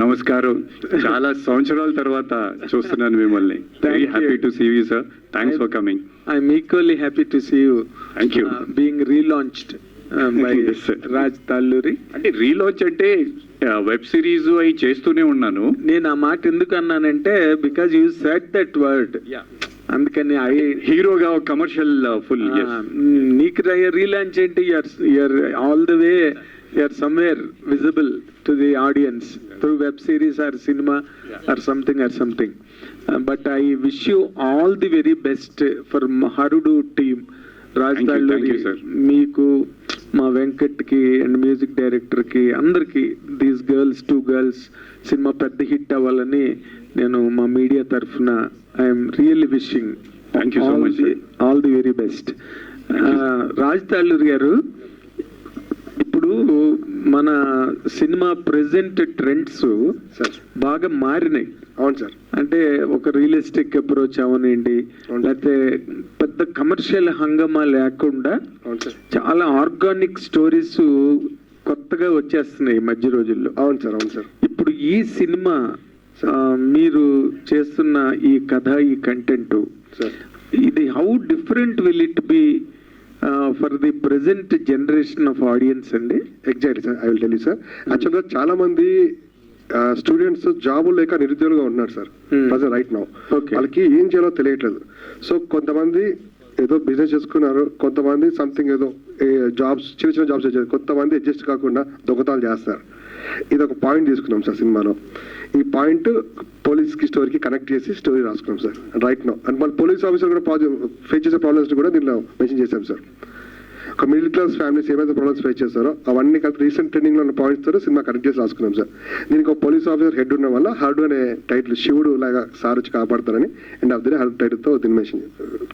నమస్కారం. చాలా సంవత్సరాల తర్వాత చూస్తున్నాను మిమ్మల్ని. Very happy to see you sir. Thanks for coming. I'm equally happy to see you. Thank you. Being relaunched by Raj Talluri. అంటే రీలాంచ్ అంటే వెబ్ సిరీస్ అవి చేస్తూనే ఉన్నాను. నేను ఆ మాట ఎందుకు అన్నానంటే because you said that word, అందుకని హీరోగా కమర్షియల్ ఫుల్. నీకు రీలాంచ్ ఏంటి? You're all the way, you're somewhere visible to the audience through web series or సినిమా or something. But I wish you all the very best for Harudu team. Raj Talluri, మీకు, మా వెంకట్కి and music డైరెక్టర్కి అందరికి, these two girls సినిమా పెద్ద hit అవ్వాలని నేను మా మీడియా తరఫున I'm really wishing all the very best. Raj Talluri garu, ఇప్పుడు మన సినిమా ప్రెసెంట్ ట్రెండ్స్ బాగా మారినాయి. అవును సార్. అంటే ఒక రియలిస్టిక్ అప్రోచ్ అవనండి, లేకపోతే పెద్ద కమర్షియల్ హంగమా లేకుండా చాలా ఆర్గానిక్ స్టోరీస్ కొత్తగా వచ్చేస్తున్నాయి ఈ మధ్య రోజుల్లో. అవును సార్. అవును సార్. ఇప్పుడు ఈ సినిమా మీరు చేస్తున్న ఈ కథ, ఈ కంటెంట్, ఇది how different will it be for the present generation of audience అండి? Exactly sir, I will tell you sir. యాక్చువల్గా చాలా మంది స్టూడెంట్స్ జాబులు లేక నిరుద్యోగులుగా ఉన్నారు సార్ ప్రజెంట్ రైట్ నౌ. వాళ్ళకి ఏం చేయాలో తెలియట్లేదు. సో కొంతమంది ఏదో బిజినెస్ చేసుకున్నారు, కొంతమంది సంథింగ్ ఏదో జాబ్స్, చిన్న చిన్న జాబ్స్ చేశారు, కొంతమంది అడ్జస్ట్ కాకుండా దొంగతాలు చేస్తారు. ఇది ఒక పాయింట్ తీసుకున్నాం సార్ సినిమాలో. ఈ పాయింట్ పోలీస్కి స్టోరీకి కనెక్ట్ చేసి స్టోరీ రాసుకున్నాం సార్ రైట్ నౌ. అండ్ మళ్ళీ పోలీస్ ఆఫీసర్ కూడా ఫేస్ చేసే ప్రాబ్లమ్స్ కూడా దీనిలో మెన్షన్ చేశాం సార్. ఒక మిడిల్ క్లాస్ ఫ్యామిలీస్ ఏమైతే ప్రాబ్లమ్స్ ఫేస్ చేస్తారో అవన్నీ కలిపి రీసెంట్ ట్రెండింగ్ లో ఉన్న పాయింట్స్ తో సినిమా కనెక్ట్ చేసి రాసుకున్నాం సార్. దీనికి ఒక పోలీస్ ఆఫీసర్ హెడ్ ఉన్న వల్ల హర్డు అనే టైటిల్, శివుడు లాగా సార్ వచ్చి కాపాడతారని అండ్ ఆఫ్ ది హర్డు టైటిల్ తో దీని మెన్షన్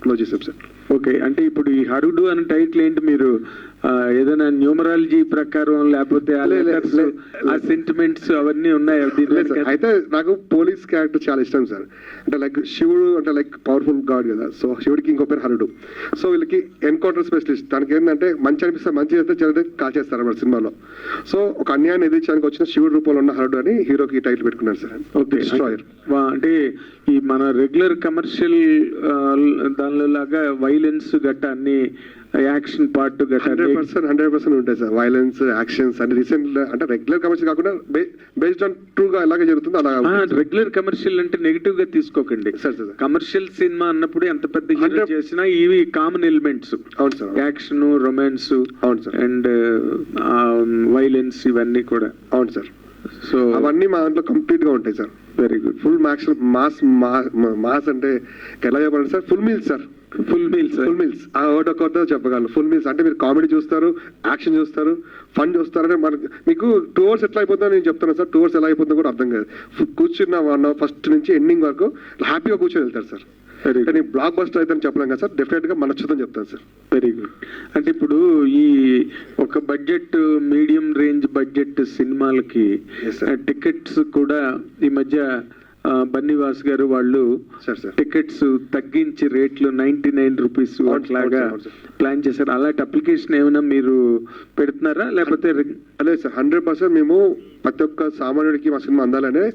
క్లోజ్ చేసాం సార్. ఓకే, అంటే ఇప్పుడు ఈ హరుడు అనే టైటిల్ ఏంటి? మీరు ఏదైనా న్యూమరాలజీ ప్రకారం లేకపోతే ఆ సెంటిమెంట్స్ అవన్నీ ఉన్నాయి? అయితే నాకు పోలీస్ క్యారెక్టర్ చాలా ఇష్టం సార్. అంటే లైక్ శివుడు అంటే లైక్ పవర్ఫుల్ గాడ్ కదా, సో శివుడికి ఇంకో పేరు హరుడు. సో వీళ్ళకి ఎన్కౌంటర్ స్పెషలిస్ట్. దానికి ఏంటంటే మంచి అనిపిస్తే మంచి చేస్తే చెడు కాల్ చేస్తారు అన్నమాట సినిమాలో. సో ఒక అన్యాయాన్ని ఎదిరించడానికి వచ్చిన శివుడు రూపంలో ఉన్న హరుడు అని హీరోకి ఈ టైటిల్ పెట్టుకున్నారు సార్. ఓకే, అంటే ఈ మన రెగ్యులర్ కమర్షియల్ దానిలో లాగా వైలెన్స్ గట్ట అన్ని యాక్షన్ పార్ట్ 100% ఉంటాయి సార్. వైలెన్స్, యాక్షన్స్ అంటే రీసెంట్ అంటే రెగ్యులర్ కమర్షియల్ కాకుండా బేస్డ్ ఆన్ ట్రూ గా ఎలాగే జరుగుతుందో అలా. రెగ్యులర్ కమర్షియల్ అంటే నెగిటివ్ గా తీసుకోకండి సార్. కమర్షియల్ సినిమా అన్నప్పుడు ఎంత పెద్ద హీరో చేసినా ఇవి కామన్ ఎలిమెంట్స్. అవును సార్. యాక్షన్, రొమాన్స్, అవును సార్, అండ్ వైలెన్స్ ఇవన్నీ కూడా. అవును సార్. సో అవన్నీ మా దాంట్లో కంప్లీట్ గా ఉంటాయి sir. Very good. Full mass అంటే ఎలా చెప్పాలంటే sir, full meals sir. Full meals ఆ ఒకటొకటితో చెప్పగలను. ఫుల్ మీల్స్ అంటే మీరు కామెడీ చూస్తారు, యాక్షన్ చూస్తారు, ఫన్ చూస్తారు. అంటే మనకి మీకు 2 hours ఎట్లా అయిపోతుందో నేను చెప్తాను సార్. 2 hours ఎలా అయిపోతుందో కూడా అర్థం కాదు. కూర్చున్న 1 hour ఫస్ట్ నుంచి ఎండింగ్ వరకు హ్యాపీగా కూర్చొని వెళ్తారు సార్. కానీ బ్లాక్ బస్టర్ అయితే చెప్పలేం కదా సార్, డెఫినెట్ గా మనొచ్చుదని చెప్తాను సార్. Very good. అంటే ఇప్పుడు ఈ ఒక బడ్జెట్, మీడియం రేంజ్ బడ్జెట్ సినిమాలకి టికెట్స్ కూడా ఈ మధ్య బన్నీవాస్ గారు వాళ్ళు టికెట్స్ తగ్గించి రేట్లు 99 రూపీస్ అట్లాగా ప్లాన్ చేశారు. అలాంటి అప్లికేషన్ ఏమైనా మీరు పెడుతున్నారా లేకపోతే? అదే సార్, 100% మేము ప్రతి ఒక్క సామాన్యుడికి మా సినిమా అందాలనే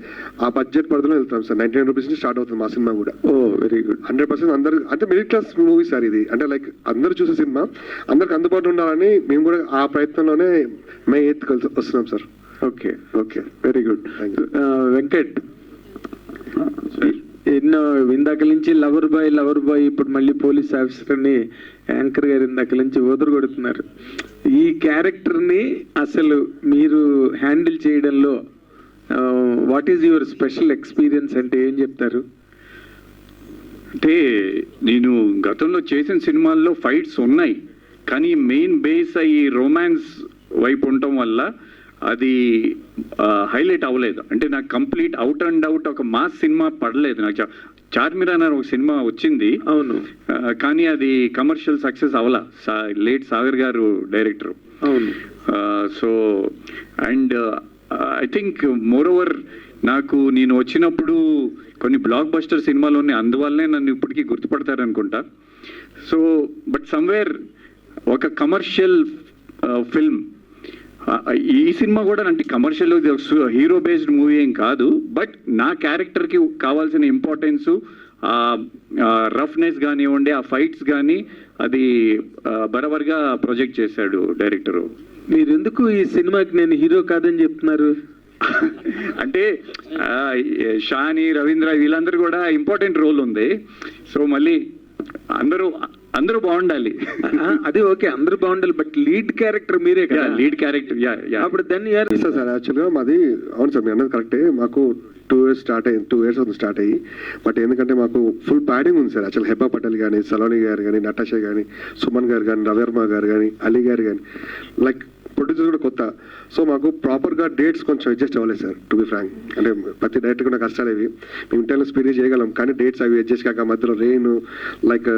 ఆ బడ్జెట్ పరిధిలో వెళ్తాం సార్. 99 రూపీస్ నుంచి స్టార్ట్ అవుతుంది మా సినిమా కూడా. ఓ వెరీ గుడ్. 100% అందరు అంటే మిడిల్ క్లాస్ మూవీ సార్ ఇది. అంటే లైక్ అందరూ చూసే సినిమా అందరికి అందుబాటులో ఉండాలని మేము కూడా ఆ ప్రయత్నంలోనే మే 8th వస్తున్నాం sir. Okay okay, very good. Venkat, ఎన్నో ఇందాక నుంచి లవర్ బాయ్ ఇప్పుడు మళ్ళీ పోలీస్ ఆఫీసర్ అని యాంకర్ గారు ఇందాక నుంచి ఓదరు కొడుతున్నారు. ఈ క్యారెక్టర్ ని అసలు మీరు హ్యాండిల్ చేయడంలో what is your special experience అంటే ఏం చెప్తారు? అంటే నేను గతంలో చేసిన సినిమాల్లో ఫైట్స్ ఉన్నాయి, కానీ మెయిన్ బేస్ అయ్యి రొమాన్స్ వైపు ఉండటం వల్ల అది హైలైట్ అవ్వలేదు. అంటే నాకు కంప్లీట్ అవుట్ అండ్ అవుట్ ఒక మాస్ సినిమా పడలేదు. నాకు చార్మిరా అనే ఒక సినిమా వచ్చింది, అవును, కానీ అది కమర్షియల్ సక్సెస్ అవ్వలా. లేట్ సాగర్ గారు డైరెక్టర్. అవును. So and I think more over నాకు నేను వచ్చినప్పుడు కొన్ని బ్లాక్ బస్టర్ సినిమాలు ఉన్నాయి, అందువల్లనే నన్ను ఇప్పటికీ గుర్తుపడతారనుకుంటా. సో బట్ సమ్వేర్ ఒక కమర్షియల్ ఫిల్మ్ ఈ సినిమా కూడా అంటే కమర్షియల్ హీరో బేస్డ్ మూవీ ఏం కాదు, బట్ నా క్యారెక్టర్కి కావాల్సిన ఇంపార్టెన్సు, రఫ్నెస్ కానివ్వండి, ఆ ఫైట్స్ కానీ అది బరాబర్గా ప్రొజెక్ట్ చేశాడు డైరెక్టరు. మీరు ఎందుకు ఈ సినిమాకి నేను హీరో కాదని చెప్తున్నారు? అంటే షాని, రవీంద్ర వీళ్ళందరూ కూడా ఇంపార్టెంట్ రోల్ ఉంది. సో మళ్ళీ అందరూ బాగుండాలి. అది ఓకే, అందరూ బాగుండాలి, బట్ లీడ్ క్యారెక్టర్ మీరే కదా. లీడ్ క్యారెక్టర్ అప్పుడు దాన్ని సార్ యాక్చువల్గా మాది అవును సార్, మీ అన్నది కరెక్టే. మాకు 2 years అవుతుంది స్టార్ట్ అయ్యి. బట్ ఎందుకంటే మాకు ఫుల్ ప్యాడింగ్ ఉంది సార్. యాక్చువల్ హెబ్బా పటేల్ కానీ, సలోని గారు కానీ, నటాషా కానీ, సుమన్ గారు కానీ, రవివర్మ గారు కానీ, అలీ గారు కానీ, లైక్ ప్రొడ్యూసర్ కూడా కొత్త. సో మాకు ప్రాపర్గా డేట్స్ కొంచెం అడ్జస్ట్ అవ్వలేదు సార్, టు బి ఫ్రాంక్. అంటే ప్రతి డైరెక్టర్ కూడా కష్టాలు ఇవి. మేము ఇంటర్నల్ స్పీడ్ చేయగలం, కానీ డేట్స్ అవి అడ్జస్ట్ కాక మధ్యలో రెయిన్, లైక్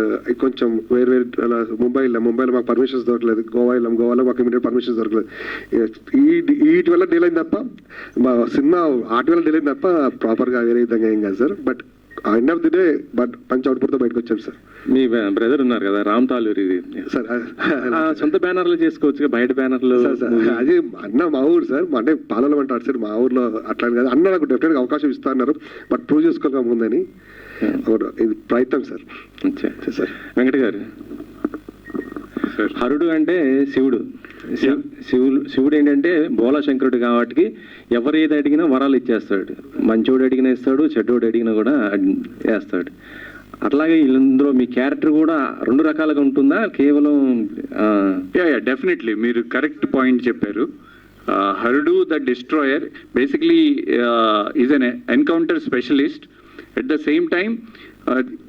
కొంచెం వేరు అలా ముంబైలో మాకు పర్మిషన్స్ దొరకలేదు. గోవాలో మాకు ఇమీడియట్ పర్మిషన్స్ దొరకలేదు. వీటి వల్ల డీల్ అయింది తప్ప, మా సినిమా వాటి వల్ల డీల్ అయింది తప్ప ప్రాపర్గా వేరే విధంగా ఏం కాదు sir. But end of the day but మంచి అవుట్పుట్తో బయటకు వచ్చాం సార్. మీ బ్రదర్ ఉన్నారు కదా రామ్ తాలూరి సార్, సొంత బ్యానర్లు చేసుకోవచ్చు, బయట బ్యానర్లు. అది అన్న మా ఊరు సార్, అంటే పాలలో అంటే అటు సైడ్ మా ఊర్లో అట్లా కాదు. అన్న నాకు డెఫినెట్గా అవకాశం ఇస్తా అన్నారు, బట్ ప్రూవ్ చేసుకోగా ముందని ఇది ప్రయత్నం సార్. సార్ వెంకట గారు, హరుడు అంటే శివుడు ఏంటంటే బోలా శంకరుడు కాబట్టి ఎవరు ఏది అడిగినా వరాలు ఇచ్చేస్తాడు. మంచోడు అడిగినా ఇస్తాడు, చెడ్డోడు అడిగినా కూడా వేస్తాడు. అట్లాగే ఇందులో మీ క్యారెక్టర్ కూడా 2 రకాలుగా ఉంటుందా కేవలం? డెఫినెట్లీ మీరు కరెక్ట్ పాయింట్ చెప్పారు. Harudu the destroyer basically is an encounter specialist. At the same time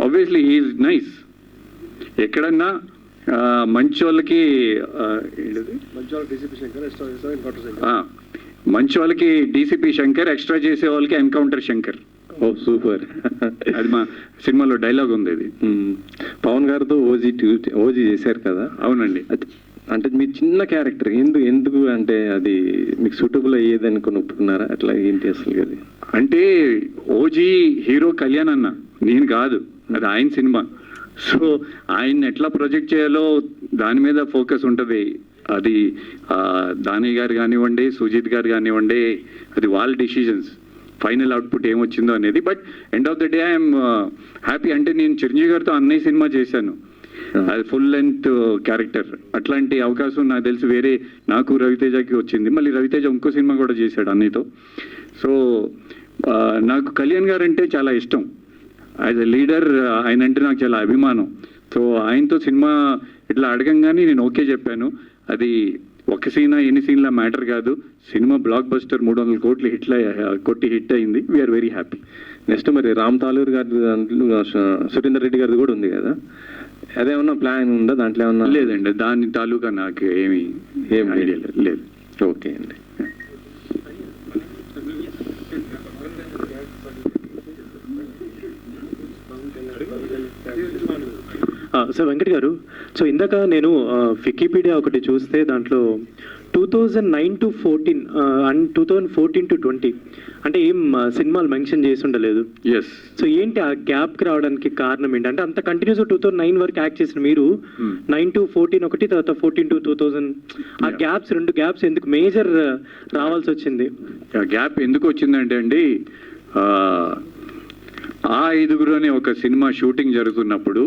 obviously he's nice. ఎక్కడన్నా మంచి వాళ్ళకి డీసీపీ శంకర్, ఎక్స్ట్రా చేసే వాళ్ళకి ఎన్కౌంటర్ శంకర్. ఓ సూపర్. అది మా సినిమాలో డైలాగ్ ఉంది. అది పవన్ గారితో ఓజీ చేశారు కదా. అవునండి. అంటే మీ చిన్న క్యారెక్టర్ ఎందుకు అంటే అది మీకు సూటబుల్ అయ్యేదని కొనుక్కున్నారా? అట్లా ఏంటి అసలు? అది అంటే ఓజీ హీరో కళ్యాణ్ అన్న, నేను కాదు, అది ఆయన సినిమా. సో ఆయన్ని ఎట్లా ప్రొజెక్ట్ చేయాలో దాని మీద ఫోకస్ ఉంటుంది. అది దాని గారు కానివ్వండి, సుజిత్ గారు కానివ్వండి, అది వాళ్ళ డిసిషన్స్, ఫైనల్ అవుట్పుట్ ఏమొచ్చిందో అనేది. But end of the day I'm happy. అంటే నేను చిరంజీవి గారితో అన్నయ్య సినిమా చేశాను, అది ఫుల్ లెంత్ క్యారెక్టర్. అట్లాంటి అవకాశం నాకు తెలిసి వేరే నాకు రవితేజకి వచ్చింది. మళ్ళీ రవితేజ ఇంకో సినిమా కూడా చేశాడు అన్నయ్యతో. సో నాకు కళ్యాణ్ గారు అంటే చాలా ఇష్టం. యాజ్ ఎ లీడర్ ఆయన అంటే నాకు చాలా అభిమానం. సో ఆయనతో సినిమా ఇట్లా అడగంగానే నేను ఓకే చెప్పాను. అది ఒక సీన్ ఎన్ని సీన్ల మ్యాటర్ కాదు. సినిమా బ్లాక్ బస్టర్ 300 కోట్లు హిట్ అయింది. We are very happy. నెక్స్ట్ మరి రామ్ తాలూరు గారి సురేందర్ రెడ్డి గారిది కూడా ఉంది కదా, అదేమన్నా ప్లాన్ ఉందా దాంట్లో ఏమన్నా? లేదండి, దాని తాలూకా నాకు ఏమి ఐడియా లేదు. ఓకే అండి. సార్ వెంకట్ గారు, సో ఇందాక నేను వికీపీడియా ఒకటి చూస్తే దాంట్లో 2009 to 14 అండ్ 2014 to 20 అంటే ఏం సినిమాలు మెన్షన్ చేసి ఉండలేదు. ఎస్. సో ఏంటి ఆ గ్యాప్కి రావడానికి కారణం ఏంటి? అంటే అంత కంటిన్యూస్ 2009 వరకు యాక్ట్ చేసిన మీరు 9 to 14 ఒకటి, తర్వాత 14 to 2000 ఆ గ్యాప్స్, 2 గ్యాప్స్ ఎందుకు మేజర్ రావాల్సి వచ్చింది? గ్యాప్ ఎందుకు వచ్చిందంటే అండి, ఆ ఐదుగురు అనే ఒక సినిమా షూటింగ్ జరుగుతున్నప్పుడు,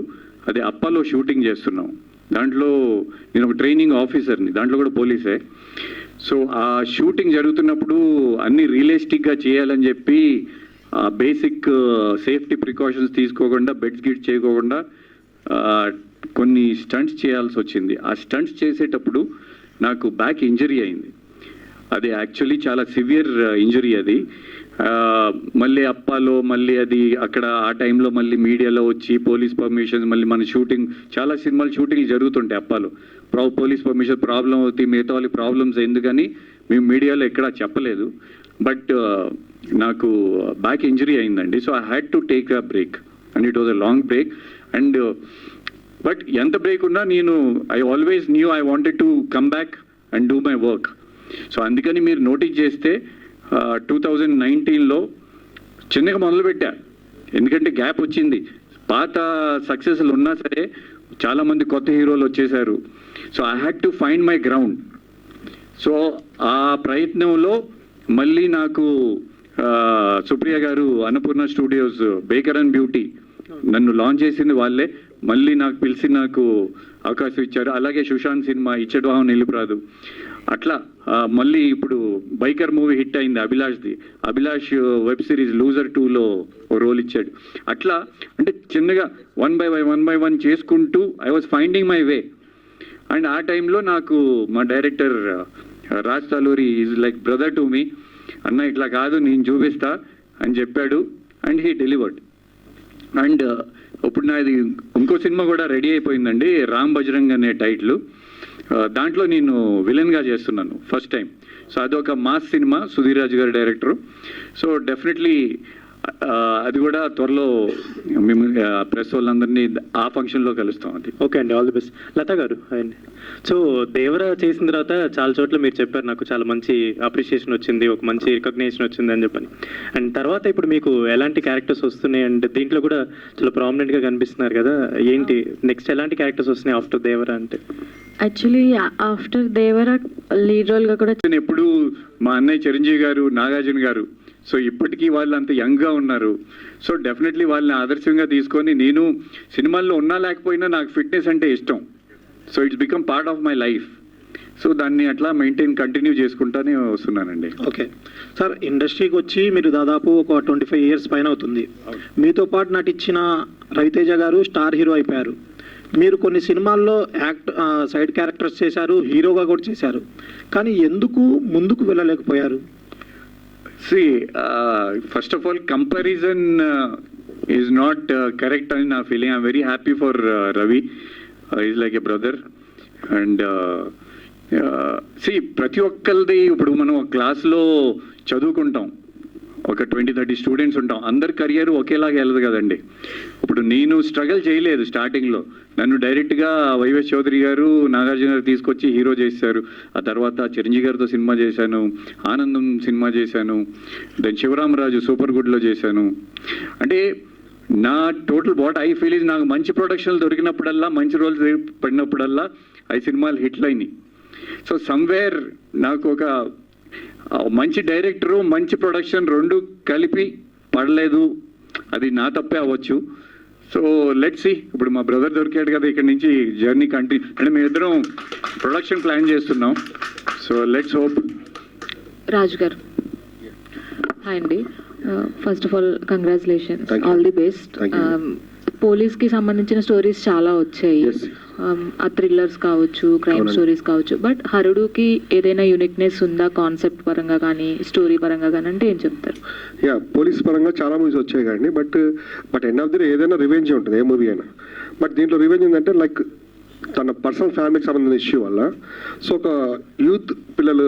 అది అప్పలో షూటింగ్ చేస్తున్నాం. దాంట్లో నేను ఒక ట్రైనింగ్ ఆఫీసర్ని, దాంట్లో కూడా పోలీసే. సో ఆ షూటింగ్ జరుగుతున్నప్పుడు అన్ని రియలిస్టిక్గా చేయాలని చెప్పి బేసిక్ సేఫ్టీ ప్రికాషన్స్ తీసుకోకుండా, బెడ్స్ గిట్ చేయకోకుండా కొన్ని స్టంట్స్ చేయాల్సి వచ్చింది. ఆ స్టంట్స్ చేసేటప్పుడు నాకు బ్యాక్ ఇంజరీ అయింది. అది యాక్చువల్లీ చాలా సివియర్ ఇంజరీ అది. మళ్ళీ అప్పాలో మళ్ళీ అది అక్కడ ఆ టైంలో మళ్ళీ మీడియాలో వచ్చి పోలీస్ పర్మిషన్స్, మళ్ళీ మన షూటింగ్ చాలా సినిమాలు షూటింగ్ జరుగుతుంటాయి అప్పాలో. పోలీస్ పర్మిషన్ ప్రాబ్లం అవుతాయి, మిగతా వాళ్ళకి ప్రాబ్లమ్స్ ఎందుకని మేము మీడియాలో ఎక్కడా చెప్పలేదు. బట్ నాకు బ్యాక్ ఇంజరీ అయిందండి. So I had to take a break and it was a long break. And but ఎంత బ్రేక్ ఉన్నా నేను I always new I wanted to come back and do my work. So అందుకని మీరు notice చేస్తే 2019లో చిన్నగా మొదలుపెట్టా, ఎందుకంటే gap వచ్చింది. పాత సక్సెస్లు ఉన్నా సరే చాలామంది కొత్త హీరోలు వచ్చేసారు. So I had to find my ground. So ఆ ప్రయత్నంలో మళ్ళీ నాకు Supriya garu Annapurna studios baker and beauty నన్ను లాంచ్ చేసింది వాళ్ళే, మళ్ళీ నాకు పిలిచి నాకు అవకాశం ఇచ్చారు. అలాగే సుశాంత్ సినిమా ఇచ్చడ్వాహం నిలుపురాదు, అట్లా మళ్ళీ ఇప్పుడు బైకర్ మూవీ హిట్ అయింది అభిలాష్ది, అభిలాష్ వెబ్ సిరీస్ లూజర్ 2లో ఓ రోల్ ఇచ్చాడు. అట్లా అంటే చిన్నగా 1 by 1 చేసుకుంటూ I was finding my way. And ఆ టైంలో నాకు మా director Raj Talluri is like brother to me, అన్న ఇట్లా కాదు నేను చూపిస్తా అని చెప్పాడు. And he delivered. అండ్ ఇప్పుడు నాది ఇంకో సినిమా కూడా రెడీ అయిపోయిందండి, రామ్ బజరంగ్ అనే టైటిల్. దాంట్లో నేను విలన్గా చేస్తున్నాను ఫస్ట్ టైం. సో అదొక మాస్ సినిమా, సుధీర్ రాజు గారి డైరెక్టరు. సో డెఫినెట్లీ అది కూడా త్వరలో మేము ప్రెస్ వాళ్ళందరినీ ఆ ఫంక్షన్లో కలుస్తాం. అది ఓకే అండి, ఆల్ ది బెస్ట్. లతా గారు అండి, సో దేవరా చేసిన తర్వాత చాలా చోట్ల మీరు చెప్పారు నాకు చాలా మంచి అప్రిషియేషన్ వచ్చింది, ఒక మంచి రికగ్నేషన్ వచ్చింది అని చెప్పని. అండ్ తర్వాత ఇప్పుడు మీకు ఎలాంటి క్యారెక్టర్స్ వస్తున్నాయి అండ్ దీంట్లో కూడా చాలా ప్రామినెంట్గా కనిపిస్తున్నారు కదా, ఏంటి నెక్స్ట్ ఎలాంటి క్యారెక్టర్స్ వస్తున్నాయి ఆఫ్టర్ దేవరా అంటే? యాక్చువల్లీ ఆఫ్టర్ దేవరా లీడ్ రోల్గా కూడా నేను ఎప్పుడు మా అన్నయ్య చిరంజీవి గారు, నాగార్జున గారు, సో ఇప్పటికీ వాళ్ళు అంత యంగ్గా ఉన్నారు. సో డెఫినెట్లీ వాళ్ళని ఆదర్శంగా తీసుకొని నేను సినిమాల్లో ఉన్నా లేకపోయినా నాకు ఫిట్నెస్ అంటే ఇష్టం. So it's become part of my life. So దాన్ని అట్లా కంటిన్యూ చేసుకుంటానే వస్తున్నానండి. ఓకే సార్, ఇండస్ట్రీకి వచ్చి మీరు దాదాపు ఒక 25 years పైన అవుతుంది. మీతో పాటు నటించిన రవితేజ గారు స్టార్ హీరో అయిపోయారు. మీరు కొన్ని సినిమాల్లో సైడ్ క్యారెక్టర్స్ చేశారు, హీరోగా కూడా చేశారు. కానీ ఎందుకు ముందుకు వెళ్ళలేకపోయారు? See, first of all, comparison is not correct in our feeling. I'm very happy for Ravi. He's like a brother. And see, ప్రతి ఒక్కరిది ఇప్పుడు మనం క్లాస్లో చదువుకుంటాం, ఒక 20-30 స్టూడెంట్స్ ఉంటాం, అందరి కెరియర్ ఒకేలాగా వెళ్ళదు కదండి. ఇప్పుడు నేను స్ట్రగల్ చేయలేదు స్టార్టింగ్లో, నన్ను డైరెక్ట్గా వైవేష్ చౌదరి గారు, నాగార్జున గారు తీసుకొచ్చి హీరో చేశారు. ఆ తర్వాత చిరంజీవి గారితో సినిమా చేశాను, ఆనందం సినిమా చేశాను, దెన్ శివరామరాజు సూపర్ గుడ్లో చేశాను. అంటే నా total what I feel is, నాకు మంచి ప్రొడక్షన్లు దొరికినప్పుడల్లా, మంచి రోల్స్ పడినప్పుడల్లా ఆ సినిమాలు హిట్లు అయినాయి. సో సమ్వేర్ నాకు ఒక మంచి డైరెక్టరు, మంచి ప్రొడక్షన్ రెండు కలిపి పడలేదు, అది నా తప్పే అవ్వచ్చు. సో లెట్స్ సీ, ఇప్పుడు మా బ్రదర్ దొరికాడు కదా, ఇక్కడ నుంచి జర్నీ కంటిన్యూ. అంటే మేమిద్దరం ప్రొడక్షన్ ప్లాన్ చేస్తున్నాం. So let's hope. Raju garu hi అండి, first of all congratulations, all the best. పోలీస్కి సంబంధించిన స్టోరీస్ చాలా వచ్చాయి, ఆ థ్రిల్లర్స్ కావచ్చు, క్రైమ్ స్టోరీస్ కావచ్చు. బట్ హరుడుకి ఏదైనా యూనిక్నెస్ ఉందా కాన్సెప్ట్ పరంగా కానీ స్టోరీ పరంగా కానీ అంటే ఏం చెప్తారు? యా, పోలీస్ పరంగా చాలా మూవీస్ వచ్చాయి కానీ but end of the day ఏదైనా రివెంజ్ ఉంటుంది, ఏ మూవీ అయినా. బట్ దీంట్లో రివెంజ్ ఏంటంటే లైక్ తన పర్సనల్ ఫ్యామిలీకి సంబంధించిన ఇష్యూ వల్ల, సో ఒక యూత్ పిల్లలు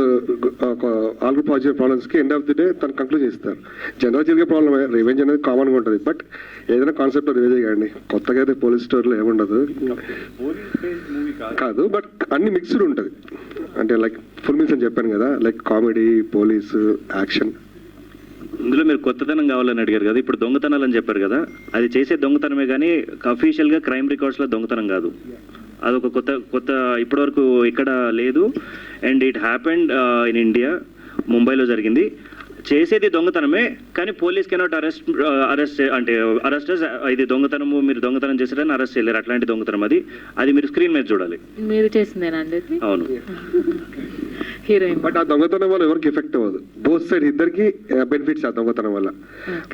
ఒక ఆల్రెడీ పాజిటివ్ ప్రాబ్లమ్స్కి ఎండ్ ఆఫ్ ది డే తను కంక్లూజన్ ఇస్తారు. జనరల్ జరిగే ప్రాబ్లమ్ రివెంజ్ అనేది కామన్గా ఉంటుంది. బట్ ఏదైనా కాన్సెప్ట్లో రివెంజ్ కానీ కొత్తగా అయితే పోలీస్ స్టోరీలో ఏముండదు కాదు, బట్ అన్ని మిక్స్డ్ ఉంటుంది. అంటే లైక్ ఫుల్ మిక్స్ అని చెప్పాను కదా, లైక్ కామెడీ, పోలీసు, యాక్షన్. ఇందులో మీరు కొత్తదనం కావాలని అడిగారు కదా, ఇప్పుడు దొంగతనాలు అని చెప్పారు కదా, అది చేసే దొంగతనమే కానీ అఫీషియల్గా క్రైమ్ రికార్డ్స్లో దొంగతనం కాదు. అదొక కొత్త ఇప్పటివరకు ఇక్కడ లేదు. And it happened in India, ముంబైలో జరిగింది. చేసేది దొంగతనమే కానీ పోలీస్ కెనాట్ అరెస్ట్ అంటే అరెస్టర్స్ ఇది దొంగతనము, మీరు దొంగతనం చేశారని అరెస్ట్ చేయలేరు. అట్లాంటి దొంగతనం అది మీరు స్క్రీన్ మీద చూడాలి. మీరు చేసిందేనా అండి? అవును. హీరోయిన్ బట్ ఆ దొంగతనం వల్ల ఎవరికి ఎఫెక్ట్ అవ్వదు, బోత్ సైడ్ ఇద్దరికి బెనిఫిట్స్. ఆ దొంగతనం వల్ల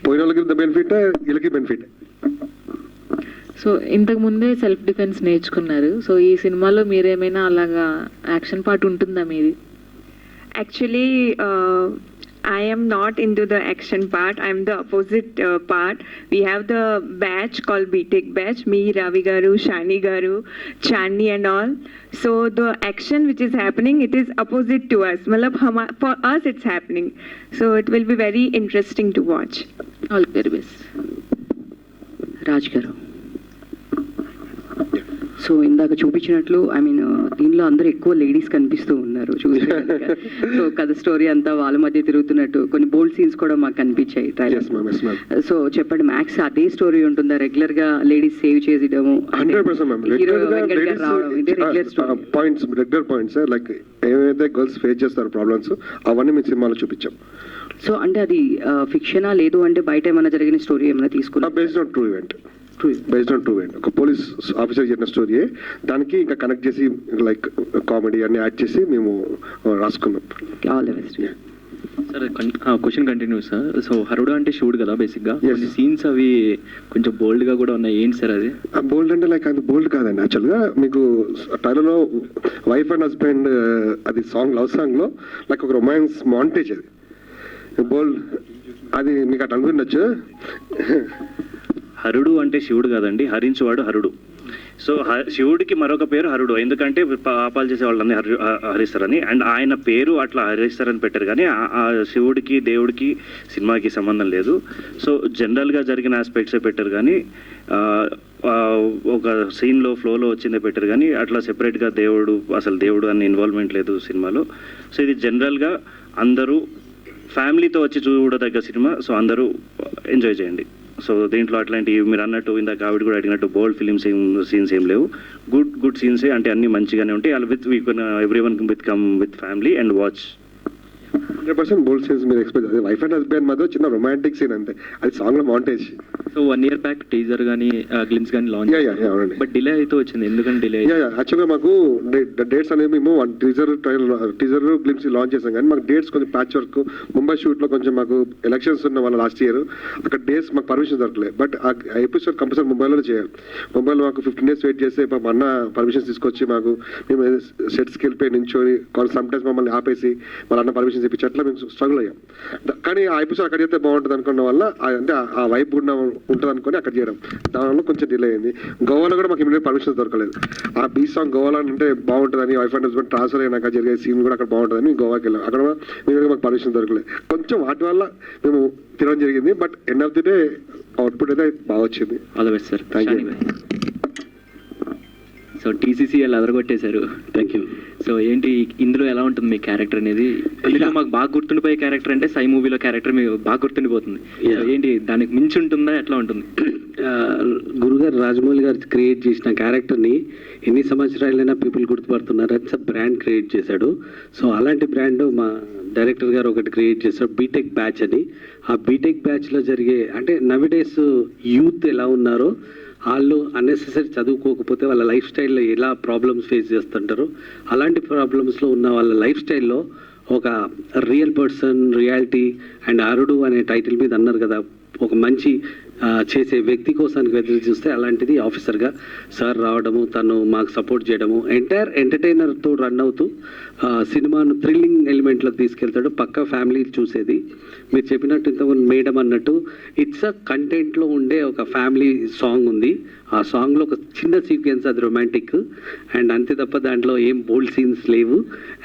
పోయిన వాళ్ళకి బెనిఫిట్, వీళ్ళకి బెనిఫిట్. సో ఇంతకు ముందే సెల్ఫ్ డిఫెన్స్ నేర్చుకున్నారు. సో ఈ సినిమాలో మీరేమైనా అలాగా యాక్షన్ పార్ట్ ఉంటుందా మీది? Actually, I am not into the action part. I am the opposite part. We have the batch called BTech batch. Me, Ravi Garu, Shani Garu, Chandni and all. So the action which is happening, it is opposite to us. Malab, for us it's happening. So it will be very interesting to watch. All the very best. Raj గారు, so ఇందాక చూపించినట్లు దీనిలో అందరూ ఎక్కువ ladies కనిపిస్తూ ఉన్నారు. గారు చూస్తే. So కథ స్టోరీ అంతా వాళ్ళ మధ్య తిరుగుతున్నట్టు కొన్ని బోల్డ్ సీన్స్ కూడా మాకు కనిపించాయి ట్రైలర్. సో చెప్పండి, మ్యాక్స్ అదే స్టోరీ ఉంటుందా? రెగ్యులర్ గా లేడీస్ సేవ్ చేసేయడము, హీరో వెంకట్ గారు రావడం, ఇదే regular story? Regular points like ఏవైతే గర్ల్స్ ఫేస్ చేస్తారు ప్రాబ్లమ్స్ అవన్నీ మీ సినిమాలో చూపించాం. సో అంటే అది ఫిక్షనా లేదు అంటే బయట ఏమైనా జరిగిన స్టోరీ ఏమైనా తీసుకున్నా? Based on true event. ఒక పోలీస్ ఆఫీసర్ చెప్పిన స్టోరీయే, దానికి ఇంకా కనెక్ట్ చేసి లైక్ కామెడీ అన్ని యాడ్ చేసి మేము రాసుకున్నాం. All the best. Sir question continue sir. So Harudu అంటే శివుడు కదా బేసిక్గా, కొన్ని సీన్స్ అవి కొంచెం బోల్డ్గా కూడా ఉన్నాయి, ఏంటి సార్ అది? బోల్డ్ అంటే లైక్ అది బోల్డ్ కాదండి. యాక్చువల్గా మీకు టైలర్లో వైఫ్ అండ్ హస్బెండ్ అది సాంగ్, లవ్ సాంగ్లో లైక్ ఒక రొమాన్స్ మాంటేజ్. అది బోల్డ్, అది మీకు అట్లా అనుకుండొచ్చు. హరుడు అంటే శివుడు కాదండి, హరించువాడు హరుడు. సో శివుడికి మరొక పేరు హరుడు, ఎందుకంటే పాపాలు చేసే వాళ్ళని హరిస్తారని. అండ్ ఆయన పేరు అట్లా హరిస్తారని పెట్టారు, కానీ ఆ శివుడికి దేవుడికి సినిమాకి సంబంధం లేదు. సో జనరల్గా జరిగిన ఆస్పెక్ట్సే పెట్టారు, కానీ ఒక సీన్లో ఫ్లోలో వచ్చిందే పెట్టారు, కానీ అట్లా సెపరేట్గా దేవుడు అని ఇన్వాల్వ్మెంట్ లేదు సినిమాలో. సో ఇది జనరల్గా అందరూ ఫ్యామిలీతో వచ్చి చూడదగ్గ సినిమా. సో అందరూ ఎంజాయ్ చేయండి. సో దీంట్లో అట్లాంటి మీరు అన్నట్టు ఇందాక ఆవిడ కూడా అడిగినట్టు బోల్డ్ ఫిలిమ్స్ సీన్స్ ఏం లేవు. గుడ్ సీన్సే, అంటే అన్ని మంచిగానే ఉంటాయి. అలా with every one with come with family and watch. 100% bold scenes మీరు ఎక్స్పెక్ట్. అది వైఫ్ అండ్ హస్బెండ్ మధ్య చిన్న రొమాంటిక్ సీన్ అంతే, అది సాంగ్ లో montage. So 1 year back teaser కానీ గ్లిమ్స్ కానీ లాంచ్, బట్ డిలే అయితే వచ్చింది, ఎందుకంటే డిలే? యాక్చువల్గా మాకు డేట్స్ అనేవి మేము టీజర్ గ్లిమ్స్ లాంచ్ చేసాం, కానీ మాకు డేట్స్ కొంచెం ప్యాచ్ వర్క్. ముంబై షూట్ లో కొంచెం మాకు ఎలక్షన్స్ ఉన్న వాళ్ళ లాస్ట్ ఇయర్, అక్కడ డేట్స్ మాకు పర్మిషన్ దొరకలేదు. బట్ ఆ ఎపిసోడ్ కంపల్సరీ ముంబైలో చేయాలి. ముంబైలో మాకు 15 days వెయిట్ చేస్తే మా అన్న పర్మిషన్స్ తీసుకొచ్చి మాకు మేము సెట్స్కి వెళ్ళిపోయి నించొని సమ్ టైమ్స్ మమ్మల్ని ఆపేసి వాళ్ళ అన్న పర్మిషన్స్ ఇప్పించి అట్లా మేము స్ట్రగుల్ అయ్యాం. కానీ ఆ ఎపిసోడ్ అక్కడ చేస్తే బాగుంటుంది అనుకున్న వల్ల, అంటే ఆ వైబ్ కూడా ఉంటుంది అనుకుని అక్కడ చేయడం, దానివల్ల కొంచెం డిలే అయింది. గోవాలో కూడా మాకు ఇమీడియట్ పర్మిషన్స్ దొరకలేదు. ఆ బీచ్ సాంగ్ గోవాలో అంటే బాగుంటుందని, వైఫ్ అండ్ హస్బెండ్ ట్రాన్స్ఫర్ అయినాక జరిగే సీన్ కూడా అక్కడ బాగుంటుందని గోవాకి వెళ్ళాం. అక్కడ మాకు పర్మిషన్ దొరకలేదు. కొంచెం వాటి వల్ల మేము తినడం జరిగింది. But end of the day output అయితే బాగా వచ్చింది. All the best sir. Thank you. So TCCL అదరగొట్టేశారు. Thank you. సో ఏంటి ఇందులో ఎలా ఉంటుంది మీ క్యారెక్టర్ అనేది? ఇందులో మాకు బాగా గుర్తుండిపోయే క్యారెక్టర్ అంటే సై మూవీలో క్యారెక్టర్ మీకు బాగా గుర్తుండిపోతుంది. ఏంటి దానికి మించి ఉంటుందా, ఎట్లా ఉంటుంది? గురుగారు రాజమౌళి గారు క్రియేట్ చేసిన క్యారెక్టర్ని ఎన్ని సంవత్సరాలైనా పీపుల్ గుర్తుపడుతున్నారు. అది బ్రాండ్ క్రియేట్ చేశాడు. సో అలాంటి బ్రాండ్ మా డైరెక్టర్ గారు ఒకటి క్రియేట్ చేశారు, బీటెక్ బ్యాచ్ అని. ఆ బీటెక్ బ్యాచ్లో జరిగే, అంటే నవిడేస్ యూత్ ఎలా ఉన్నారో, వాళ్ళు అన్నెసెసరీ చదువుకోకపోతే వాళ్ళ లైఫ్ స్టైల్లో ఎలా ప్రాబ్లమ్స్ ఫేస్ చేస్తుంటారో, అలాంటి ప్రాబ్లమ్స్లో ఉన్న వాళ్ళ లైఫ్ స్టైల్లో ఒక రియల్ పర్సన్, రియాలిటీ అండ్ అరుడు అనే టైటిల్ మీద అన్నారు కదా, ఒక మంచి చేసే వ్యక్తి కోసానికి ఎదురు చూస్తే అలాంటిది ఆఫీసర్గా సార్ రావడము, తను మాకు సపోర్ట్ చేయడము, ఎంటైర్ ఎంటర్టైనర్తో రన్ అవుతూ సినిమాను థ్రిల్లింగ్ ఎలిమెంట్లోకి తీసుకెళ్తాడు. పక్కా ఫ్యామిలీ చూసేది. మీరు చెప్పినట్టు ఇంతకుముందు మేడం అన్నట్టు ఇట్స్ అ కంటెంట్లో ఉండే ఒక ఫ్యామిలీ సాంగ్ ఉంది. ఆ సాంగ్లో ఒక చిన్న సీక్వెన్స్, అది రొమాంటిక్ అండ్ అంతే తప్ప దాంట్లో ఏం బోల్డ్ సీన్స్ లేవు.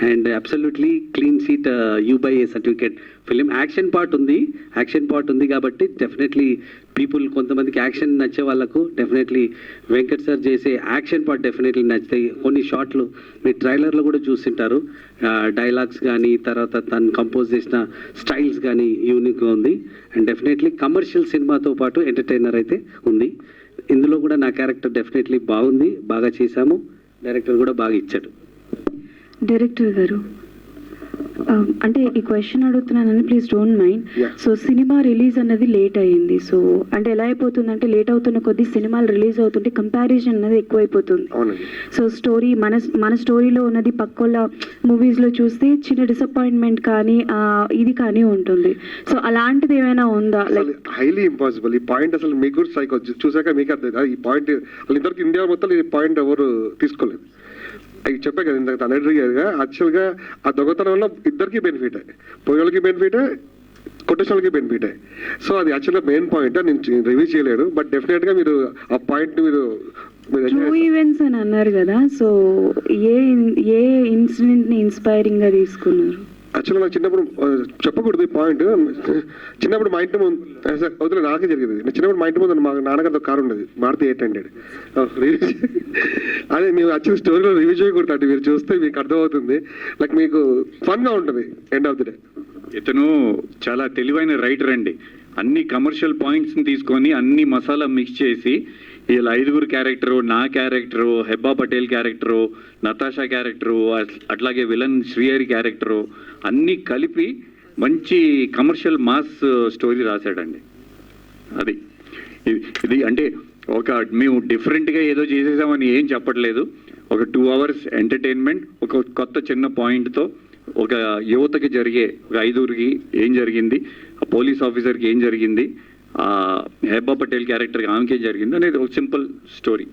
And absolutely clean seat UBA certificate film. Action part ఉంది కాబట్టి డెఫినెట్లీ పీపుల్, కొంతమందికి యాక్షన్ నచ్చే వాళ్ళకు డెఫినెట్లీ వెంకట్ సార్ చేసే యాక్షన్ పార్ట్ డెఫినెట్లీ నచ్చుతాయి. కొన్ని షాట్లు మీరు ట్రైలర్లో కూడా చూసింటారు. డైలాగ్స్ కానీ, తర్వాత తను కంపోజ్ చేసిన స్టైల్స్ కానీ యూనిక్గా ఉంది. అండ్ డెఫినెట్లీ కమర్షియల్ సినిమాతో పాటు ఎంటర్టైనర్ అయితే ఉంది. ఇందులో కూడా నా క్యారెక్టర్ డెఫినెట్లీ బాగుంది, బాగా చేశాము. డైరెక్టర్ కూడా బాగా ఇచ్చాడు. డైరెక్టర్ గారు, అంటే ఈ క్వశ్చన్ అడుగుతున్నానని ప్లీజ్ డోంట్ మైండ్. సో సినిమా రిలీజ్ అన్నది లేట్ అయ్యింది. సో అంటే ఎలా అయిపోతుందంటే, లేట్ అవుతున్న కొద్దీ సినిమాలు రిలీజ్ అవుతుంటే కంపారిజన్ అనేది ఎక్కువైపోతుంది. సో స్టోరీ మన స్టోరీలో ఉన్నది పక్కోళ్ళ మూవీస్లో చూస్తే చిన్న డిసప్పాయింట్మెంట్ కానీ ఇది కానీ ఉంటుంది. సో అలాంటిది ఏమైనా ఉందా? Like highly impossible. ఈ పాయింట్ అసలు మీకు కూడా సైకో చూసాక మీకు అర్థం. ఈ పాయింట్ అసలు ఇంతవరకు ఇండియా మొత్తం ఈ పాయింట్ ఎవరు తీసుకోలేదు. అవి చెప్పే కదా ఇందాక తను అడిగారుగా, యాక్చువల్గా ఆ దొంగతనం వల్ల ఇద్దరికి బెనిఫిటే, పోయేళ్ళకి బెనిఫిటే, కొట్టేషన్లకి బెనిఫిటే. సో అది యాక్చువల్గా మెయిన్ పాయింట్. నేను రివ్యూ చేయలేను, బట్ డెఫినెట్గా మీరు ఆ పాయింట్ మీరు ట్రూ ఈవెంట్స్ అని అన్నారు కదా. సో ఏ ఇన్సిడెంట్ని ఇన్స్పైరింగ్గా తీసుకున్నారు? యాక్చువల్గా నాకు చిన్నప్పుడు చెప్పకూడదు ఈ పాయింట్. చిన్నప్పుడు మా ఇంటి ముందు వదిలే నాకే జరిగింది. చిన్నప్పుడు మా ఇంటి ముందు మా నాన్నగారితో కారు ఉండేది, మారుతి 800. అదే మేము యాక్చువల్ స్టోరీలో రివ్యూ చేయకూడదు, మీరు చూస్తే మీకు అర్థమవుతుంది. లైక్ మీకు ఫన్గా ఉంటుంది ఎండ్ ఆఫ్ ది డే. ఇతను చాలా తెలివైన రైటర్ అండి. అన్ని కమర్షియల్ పాయింట్స్ని తీసుకొని అన్ని మసాలా మిక్స్ చేసి వీళ్ళ 5 క్యారెక్టరు, నా character, Hebah Patel character, Natasha character, అట్లాగే విలన్ శ్రీహరి క్యారెక్టరు అన్నీ కలిపి మంచి కమర్షియల్ మాస్ స్టోరీ రాశాడండి. అది ఇది అంటే మేము డిఫరెంట్గా ఏదో చేసేసామని ఏం చెప్పట్లేదు. ఒక 2 hours ఎంటర్టైన్మెంట్, ఒక కొత్త చిన్న పాయింట్తో ఒక యువతకి జరిగే, ఒక 5 ఏం జరిగింది, ఆ పోలీస్ ఆఫీసర్కి ఏం జరిగింది, హెబ్బా పటేల్ క్యారెక్టర్కి ఆమెకి ఏం జరిగింది అనేది ఒక సింపుల్ స్టోరీ.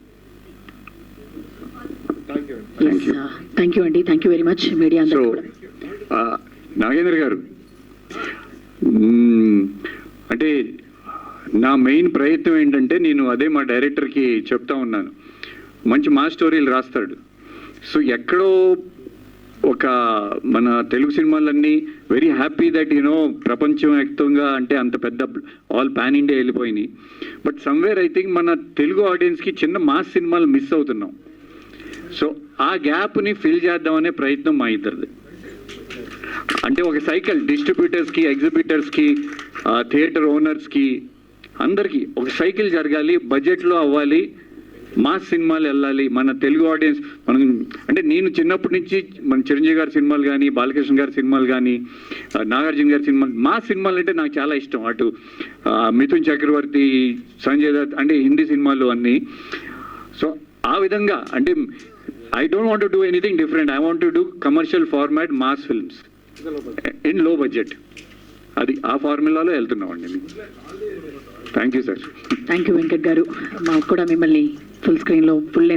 థ్యాంక్ యూ అండి, thank you very much media. So Nagendra గారు, అంటే నా మెయిన్ ప్రయత్నం ఏంటంటే నేను అదే మా డైరెక్టర్కి చెప్తా ఉన్నాను, మంచి మా స్టోరీలు రాస్తాడు. సో ఎక్కడో ఒక మన తెలుగు సినిమాలన్నీ వెరీ హ్యాపీ దట్ ప్రపంచం వ్యాప్తంగా అంటే అంత పెద్ద ఆల్ పాన్ ఇండియా వెళ్ళిపోయినాయి. బట్ సమ్వేర్ ఐ థింక్ మన తెలుగు ఆడియన్స్కి చిన్న మాస్ సినిమాలు మిస్ అవుతున్నాం. సో ఆ గ్యాప్ని ఫిల్ చేద్దామనే ప్రయత్నం మా ఇద్దరిది. అంటే ఒక సైకిల్ డిస్ట్రిబ్యూటర్స్కి, ఎగ్జిబిటర్స్కి, థియేటర్ ఓనర్స్కి అందరికీ ఒక సైకిల్ జరగాలి, బడ్జెట్లో అవ్వాలి, మాస్ సినిమాలు వెళ్ళాలి. మన తెలుగు ఆడియన్స్ మనం అంటే నేను చిన్నప్పటి నుంచి మన చిరంజీవి గారి సినిమాలు కానీ, బాలకృష్ణ గారి సినిమాలు కానీ, నాగార్జున గారి సినిమాలు, మాస్ సినిమాలు అంటే నాకు చాలా ఇష్టం. అటు మిథున్ చక్రవర్తి, సంజయ్ దత్ అంటే హిందీ సినిమాలు అన్నీ. సో ఆ విధంగా అంటే I don't want to do anything different. I want to do commercial format mass films in లో బడ్జెట్. అది ఆ ఫార్ములాలో వెళ్తున్నామండి. Thank you sir. Thank you Venkat గారు. మాకు కూడా మిమ్మల్ని ఫుల్ స్క్రీన్లో ఫుల్